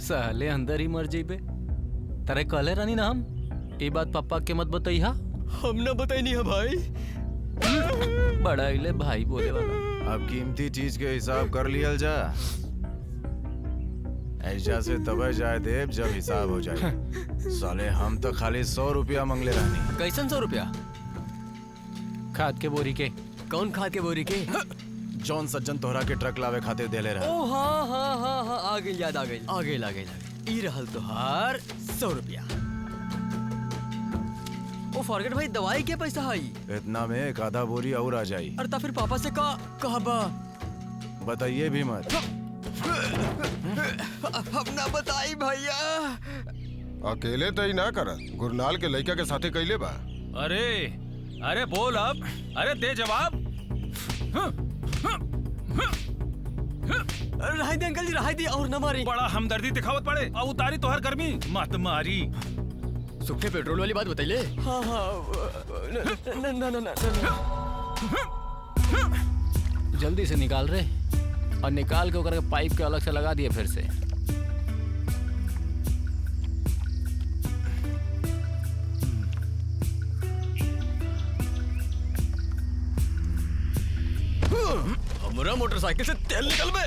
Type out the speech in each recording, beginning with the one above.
साले अंदर ही मर जाइबे। तारे कहले रानी ना हम ये बात पापा के मत बताई हा। हम ना बताई नहीं है भाई। बड़ा इले भाई बोले वाला। अब कीमती चीज के हिसाब कर लिया जा। ऐसा से तबे जाए देव जब हिसाब हो जाए। साले हम तो खाली 100 रुपया मांगले रहनी। कैसन 100 रुपया? खाद के बोरी के। कौन खाद के बोरी के? जॉन सज्जन तोहरा के ट्रक लावे खातिर देले रहा। ओ हाँ हाँ हाँ हाँ आ गई याद आ गई आ गई आ गई। ई रहल तोहार 100 रुपया। ओ फॉरगेट भाई दवाई के पैसा है? इतना में एक आधा बोरी और आ जाई। अरे ता फिर पापा से कहा बा? बताइए भी मत। हम ना बताई भैया। अकेले तो ही ना कर, गुरनाल के लड़का के साथे कैले बा। अरे अरे बोल अब, अरे दे जवाब। रहाई दी अंकल जी, रहाई दी और न मारी। बड़ा हमदर्दी दिखावत पड़े और उतारी तो हर गर्मी मत मारी। सूखे पेट्रोल वाली बात बताइए। हाँ हाँ न जल्दी से निकाल रे और निकाल के ओकर के पाइप के अलग से लगा दिए फिर से। हमारा मोटरसाइकिल से तेल निकल बे।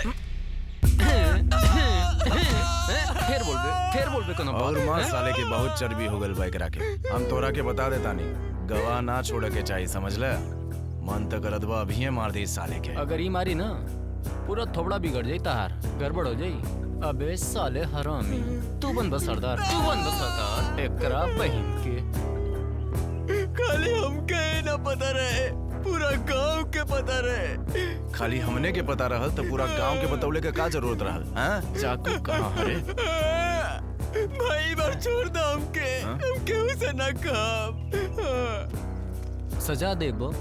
फिर बोल बे कोनो और मां साले की बहुत चर्बी हो गल बाइक राके। हम तोरा के बता देता नहीं, गवाह ना छोड़ के चाहिए, समझ ले। मन तक रदबा अभी मार दी साले के। अगर ये मारी ना पूरा थोबड़ा बिगड़ जाई, तार गड़बड़ हो जाई। अबे साले हरामी, तू बन बस सरदार, तू बन बस सरदार। एकरा बहिन के खाली हमके ना पता रहे, पूरा गांव के पता रहे। खाली हमने के पता रहल तो पूरा गांव के बतौले के का जरूरत रहल? हाँ? चाकू कहाँ हरे? भाई बार छोड़ दो हमके। हाँ? हम केहू से ना काम। सजा देबो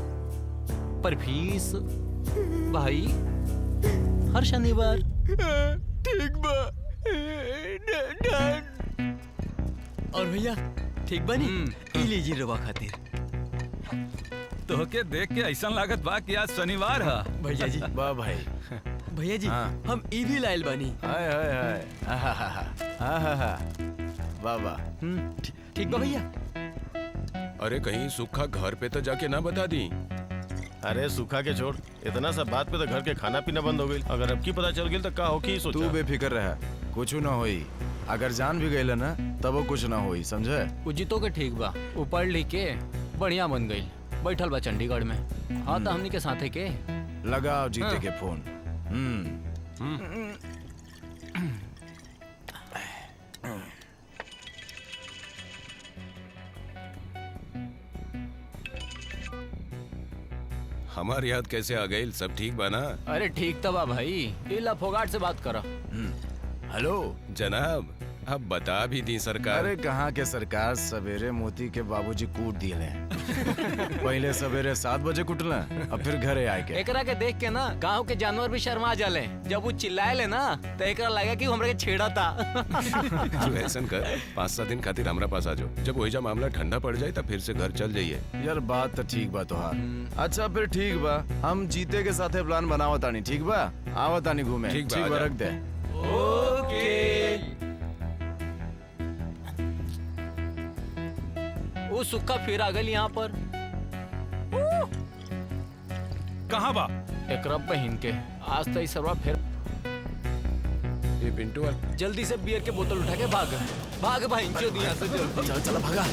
पर फीस भाई हर शनिवार। ठीक बा। और भैया ठीक बनी? ई लीजिए रवा खातिर। तोहके देख के ऐसा लागत बा कि आज शनिवार है। भैया जी, वाह भाई। भैया जी हाँ। हम ई भी लाइल बानी। हाय हाय हाय। आहा। वाह वाह। ठीक बा भैया। अरे कहीं सूखा घर पे तो जाके ना बता दी। अरे सूखा के छोड़, इतना सब बात पे तो घर के खाना पीना बंद हो गई। अगर अब की पता चल गई तो का हो की सोचा। तू बेफिक्र रह, कुछ ना होई। अगर जान भी गई ना तब वो कुछ ना होई, समझे? उजितो के ठीक बा, ऊ पढ़ लिख के बढ़िया बन गई, बैठल बा चंडीगढ़ में। हाँ तो हमनी के साथे के लगाओ जीते के फोन। हमार याद कैसे आ गई? सब ठीक बना? अरे ठीक तो बा भाई, इला फोगाट से बात करो। हेलो जनाब, अब बता भी दी सरकार। अरे कहाँ के सरकार, सवेरे मोती के बाबूजी कूट दिए। पहले सवेरे 7 बजे कुटला, अब फिर घरे आए के। एकरा के देख के ना गांव के जानवर भी शर्मा जाले। जब वो चिल्लाए ले ना तो एकरा लगा कि हमरे के छेड़ा था। तू ऐसा कर, 5-7 दिन खातिर हमरा पास आ जाओ। जब वही मामला ठंडा पड़ जाए तब फिर से घर चल जाइए। यार बात तो ठीक बा तोहार। अच्छा फिर ठीक बा, हम जीते के साथे प्लान बनावा तानी, ठीक बा? आवा तानी घूमे। ठीक बा, ठीक बा, आजा। रख दे। ओके। वो सुक्का फिर आ गई यहाँ पर। कहाँ बा? एकरा बहिन के आज तो सरवा फिर। ये पिंटू वाला जल्दी से बियर के बोतल उठा के भाग भाग भाई, जो दिया से जल्दी। चल चल भागा।